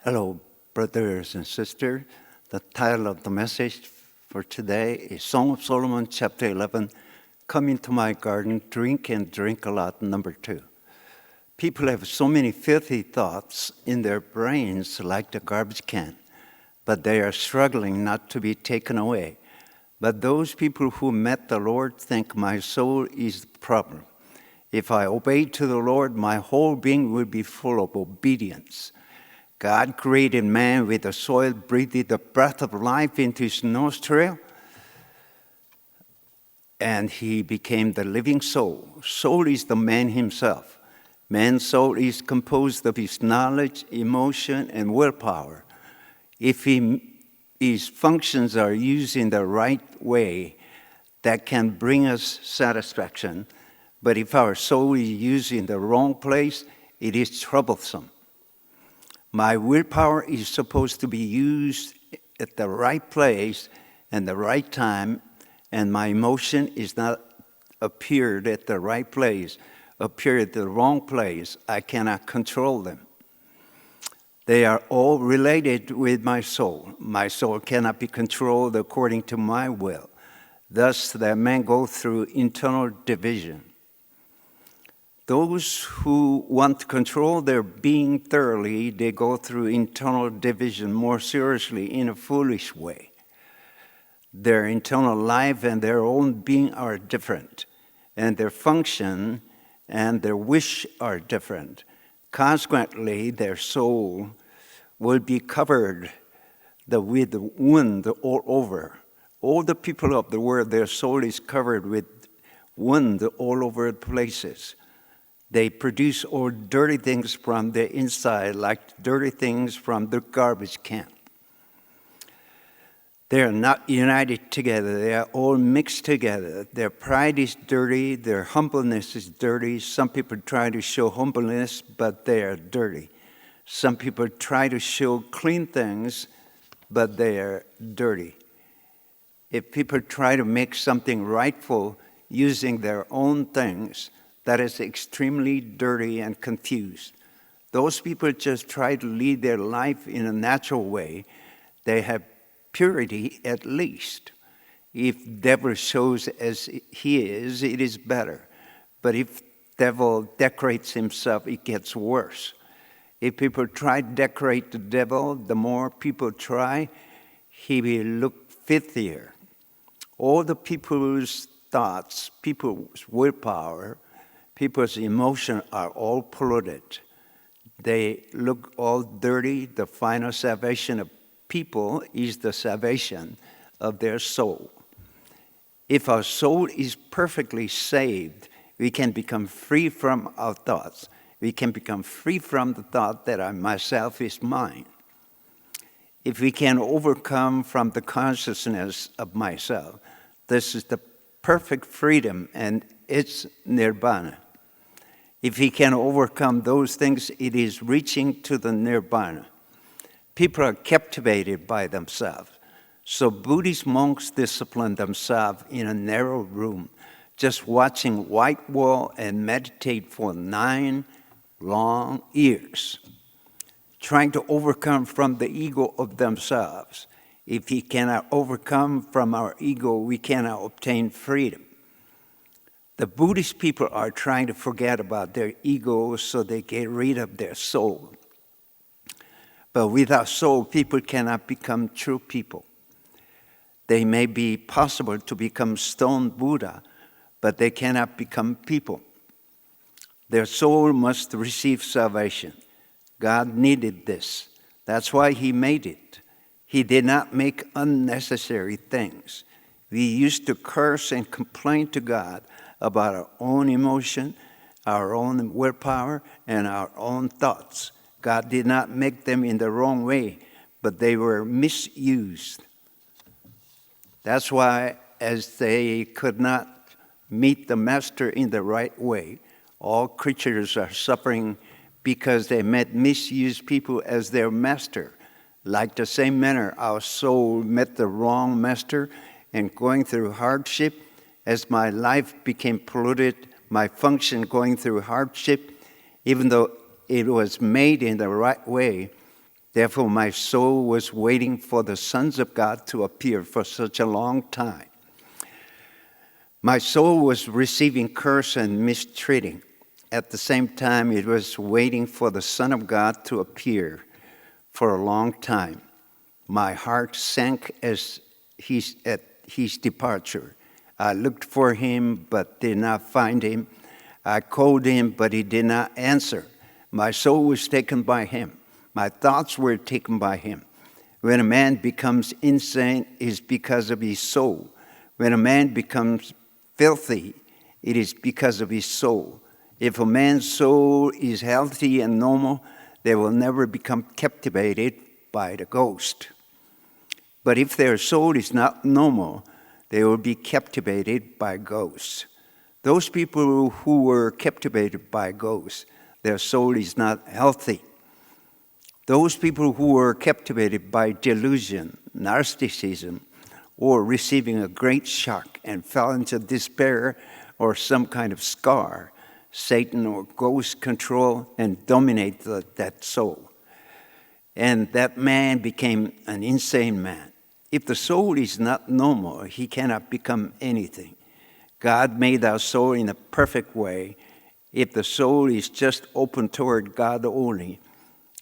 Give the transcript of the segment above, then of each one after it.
Hello, brothers and sisters. The title of the message for today is Song of Solomon, chapter 11, Come into my garden, drink and drink a lot, number 2. People have so many filthy thoughts in their brains like the garbage can, but they are struggling not to be taken away. But those people who met the Lord think my soul is the problem. If I obey to the Lord, my whole being will be full of obedience. God created man with the soil, breathed the breath of life into his nostril, and he became the living soul. Soul is the man himself. Man's soul is composed of his knowledge, emotion, and willpower. If his functions are used in the right way, that can bring us satisfaction. But if our soul is used in the wrong place, it is troublesome. My willpower is supposed to be used at the right place and the right time, and my emotion is not appeared at the right place, appear at the wrong place. I cannot control them. They are all related with my soul. My soul cannot be controlled according to my will. Thus, that man go through internal division. Those who want to control their being thoroughly, they go through internal division more seriously in a foolish way. Their internal life and their own being are different, and their function and their wish are different. Consequently, their soul will be covered with the wound all over. All the people of the world, their soul is covered with wound all over places. They produce all dirty things from the inside, like dirty things from the garbage can. They are not united together. They are all mixed together. Their pride is dirty. Their humbleness is dirty. Some people try to show humbleness, but they are dirty. Some people try to show clean things, but they are dirty. If people try to make something rightful using their own things, that is extremely dirty and confused. Those people just try to lead their life in a natural way. They have purity at least. If devil shows as he is, it is better. But if devil decorates himself, it gets worse. If people try to decorate the devil, the more people try, he will look filthier. All the people's thoughts, people's willpower, people's emotions are all polluted. They look all dirty. The final salvation of people is the salvation of their soul. If our soul is perfectly saved, we can become free from our thoughts. We can become free from the thought that I myself is mine. If we can overcome from the consciousness of myself, this is the perfect freedom, and it's nirvana. If he can overcome those things, it is reaching to the nirvana. People are captivated by themselves. So Buddhist monks discipline themselves in a narrow room, just watching white wall and meditate for 9 long years, trying to overcome from the ego of themselves. If he cannot overcome from our ego, we cannot obtain freedom. The Buddhist people are trying to forget about their ego so they get rid of their soul. But without soul, people cannot become true people. They may be possible to become stone Buddha, but they cannot become people. Their soul must receive salvation. God needed this. That's why he made it. He did not make unnecessary things. We used to curse and complain to God about our own emotion, our own willpower, and our own thoughts. God did not make them in the wrong way, but they were misused. That's why, as they could not meet the master in the right way, all creatures are suffering because they met misused people as their master. Like the same manner, our soul met the wrong master and going through hardship. As my life became polluted, my function going through hardship, even though it was made in the right way, Therefore, my soul was waiting for the sons of God to appear for such a long time. My soul was receiving curse and mistreating. At the same time, it was waiting for the Son of God to appear for a long time. My heart sank at his departure. I looked for him, but did not find him. I called him, but he did not answer. My soul was taken by him. My thoughts were taken by him. When a man becomes insane, it is because of his soul. When a man becomes filthy, it is because of his soul. If a man's soul is healthy and normal, they will never become captivated by the ghost. But if their soul is not normal, they will be captivated by ghosts. Those people who were captivated by ghosts, their soul is not healthy. Those people who were captivated by delusion, narcissism, or receiving a great shock and fell into despair or some kind of scar, Satan or ghost control and dominate that soul. And that man became an insane man. If the soul is not normal, he cannot become anything. God made our soul in a perfect way. If the soul is just open toward God only,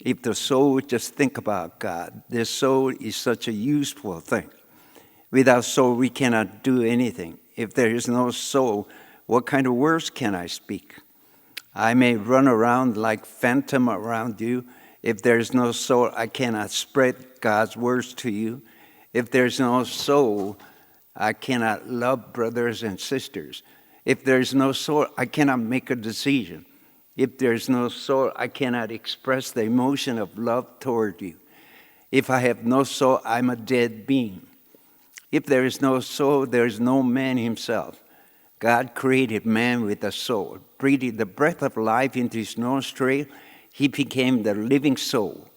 if the soul just think about God, the soul is such a useful thing. Without soul, we cannot do anything. If there is no soul, what kind of words can I speak? I may run around like phantom around you. If there is no soul, I cannot spread God's words to you. If there is no soul, I cannot love brothers and sisters. If there is no soul, I cannot make a decision. If there is no soul, I cannot express the emotion of love toward you. If I have no soul, I'm a dead being. If there is no soul, there is no man himself. God created man with a soul, breathed the breath of life into his nostril. He became the living soul.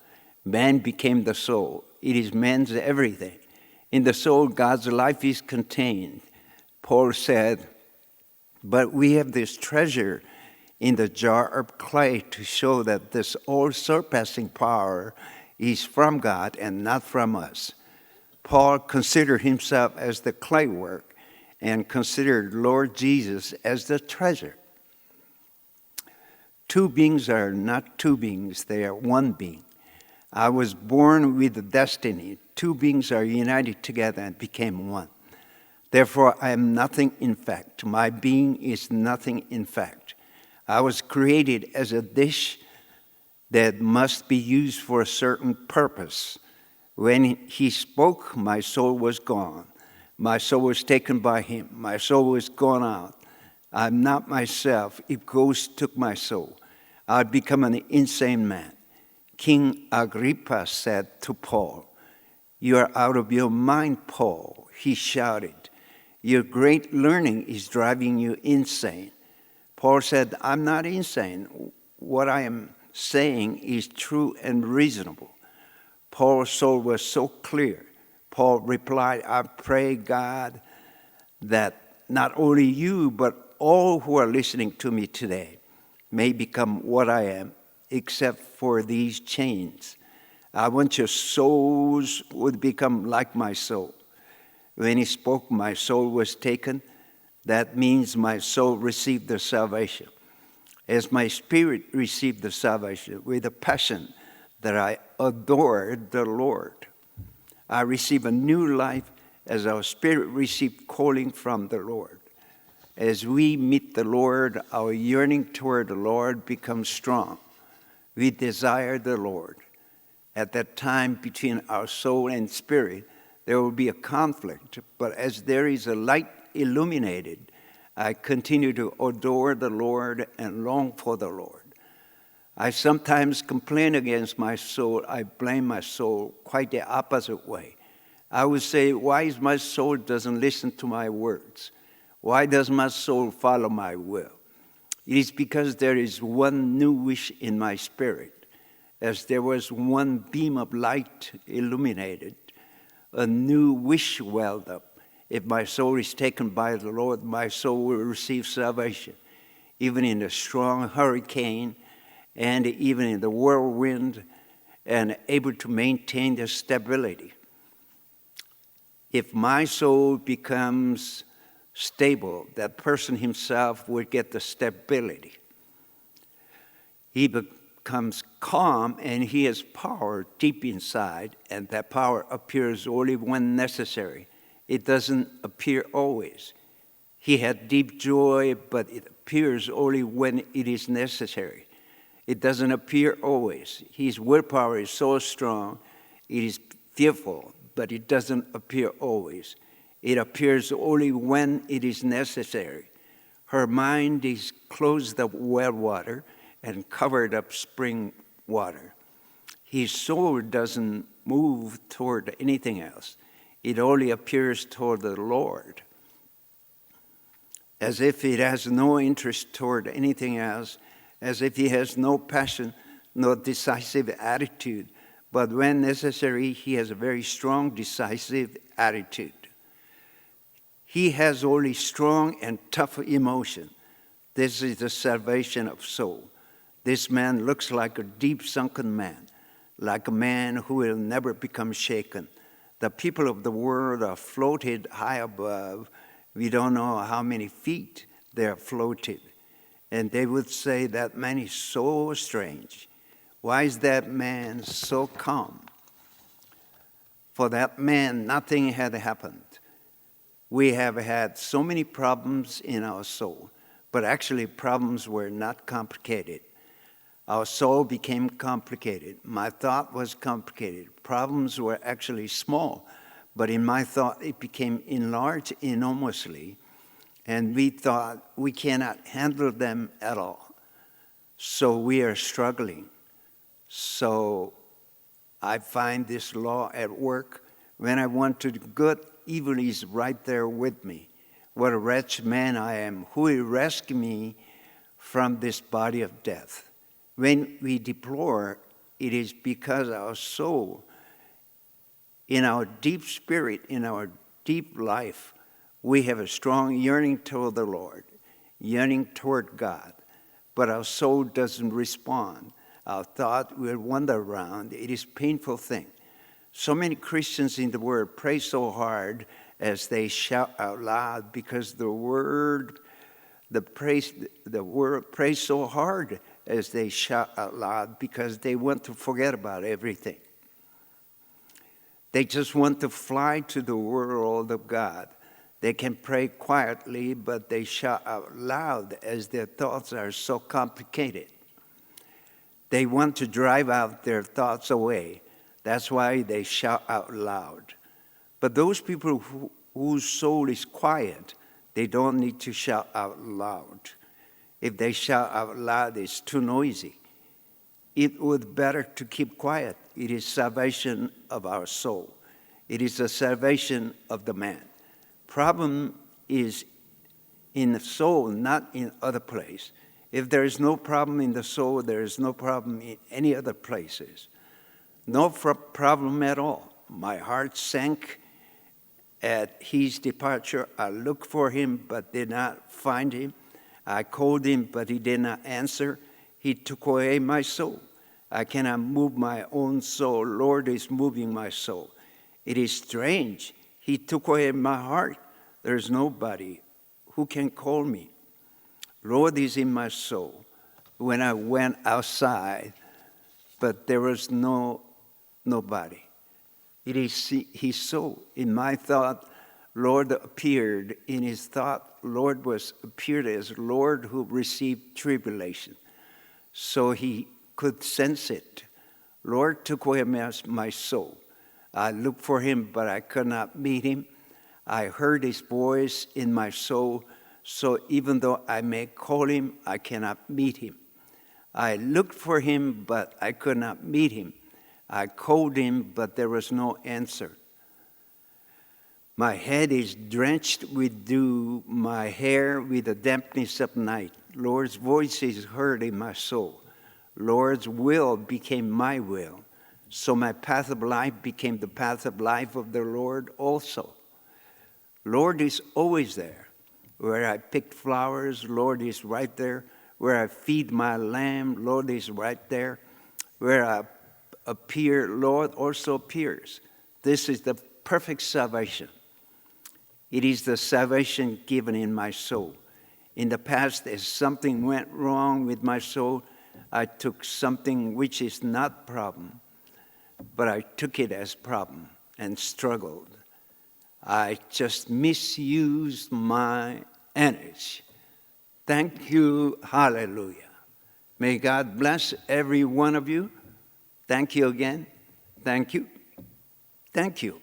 Man became the soul. It is man's everything. In the soul, God's life is contained. Paul said, but we have this treasure in the jar of clay to show that this all-surpassing power is from God and not from us. Paul considered himself as the clay work and considered Lord Jesus as the treasure. Two beings are not two beings, they are one being. I was born with a destiny. Two beings are united together and became one. Therefore, I am nothing in fact. My being is nothing in fact. I was created as a dish that must be used for a certain purpose. When he spoke, my soul was gone. My soul was taken by him. My soul was gone out. I'm not myself. If ghosts took my soul, I'd become an insane man. King Agrippa said to Paul, "You are out of your mind, Paul," he shouted. "Your great learning is driving you insane." Paul said, "I'm not insane. What I am saying is true and reasonable." Paul's soul was so clear. Paul replied, "I pray God that not only you, but all who are listening to me today may become what I am, except for these chains. I want your souls would become like my soul." When he spoke, my soul was taken. That means my soul received the salvation. As my spirit received the salvation with a passion that I adored the Lord, I receive a new life as our spirit received calling from the Lord. As we meet the Lord, our yearning toward the Lord becomes strong. We desire the Lord. At that time, between our soul and spirit, there will be a conflict, but as there is a light illuminated, I continue to adore the Lord and long for the Lord. I sometimes complain against my soul. I blame my soul quite the opposite way. I would say, why is my soul doesn't listen to my words? Why does my soul follow my will? It is because there is one new wish in my spirit. As there was one beam of light illuminated, a new wish welled up. If my soul is taken by the Lord, my soul will receive salvation. Even in the strong hurricane and even in the whirlwind and able to maintain the stability. If my soul becomes stable, that person himself will get the stability. He becomes calm, and he has power deep inside, and that power appears only when necessary. It doesn't appear always. He had deep joy, but it appears only when it is necessary. It doesn't appear always. His willpower is so strong, it is fearful, but it doesn't appear always. It appears only when it is necessary. Her mind is closed up well water and covered up spring water. His soul doesn't move toward anything else. It only appears toward the Lord. As if it has no interest toward anything else, as if he has no passion, no decisive attitude. But when necessary, he has a very strong, decisive attitude. He has only strong and tough emotion. This is the salvation of soul. This man looks like a deep sunken man, like a man who will never become shaken. The people of the world are floated high above. We don't know how many feet they are floated. And they would say, that man is so strange. Why is that man so calm? For that man, nothing had happened. We have had so many problems in our soul, but actually problems were not complicated. Our soul became complicated. My thought was complicated. Problems were actually small, but in my thought it became enlarged enormously, and we thought we cannot handle them at all. So we are struggling. So I find this law at work. When I want to do good, evil is right there with me. What a wretched man I am. Who will rescue me from this body of death? When we deplore, it is because our soul, in our deep spirit, in our deep life, we have a strong yearning toward the Lord, yearning toward God, but our soul doesn't respond. Our thought will wander around. It is a painful thing. So many Christians in the world pray so hard as they shout out loud because the world prays so hard as they shout out loud because they want to forget about everything. They just want to fly to the world of God. They can pray quietly, but they shout out loud as their thoughts are so complicated. They want to drive out their thoughts away. That's why they shout out loud. But those people whose soul is quiet, they don't need to shout out loud. If they shout out loud, it's too noisy. It would be better to keep quiet. It is salvation of our soul. It is the salvation of the man. Problem is in the soul, not in other place. If there is no problem in the soul, there is no problem in any other places. No problem at all. My heart sank at his departure. I looked for him, but did not find him. I called him, but he did not answer. He took away my soul. I cannot move my own soul. Lord is moving my soul. It is strange. He took away my heart. There is nobody who can call me. Lord is in my soul. When I went outside, but there was nobody. It is his soul. In my thought, Lord appeared. In his thought, Lord appeared as Lord who received tribulation. So he could sense it. Lord took away my soul. I looked for him, but I could not meet him. I heard his voice in my soul, so even though I may call him, I cannot meet him. I looked for him, but I could not meet him. I called him, but there was no answer. My head is drenched with dew, my hair with the dampness of night. Lord's voice is heard in my soul. Lord's will became my will. So my path of life became the path of life of the Lord also. Lord is always there. Where I pick flowers, Lord is right there. Where I feed my lamb, Lord is right there. Where I appear, Lord also appears. This is the perfect salvation. It is the salvation given in my soul. In the past, as something went wrong with my soul, I took something which is not problem, but I took it as problem and struggled. I just misused my energy. Thank you, hallelujah. May God bless every one of you. Thank you again. Thank you. Thank you.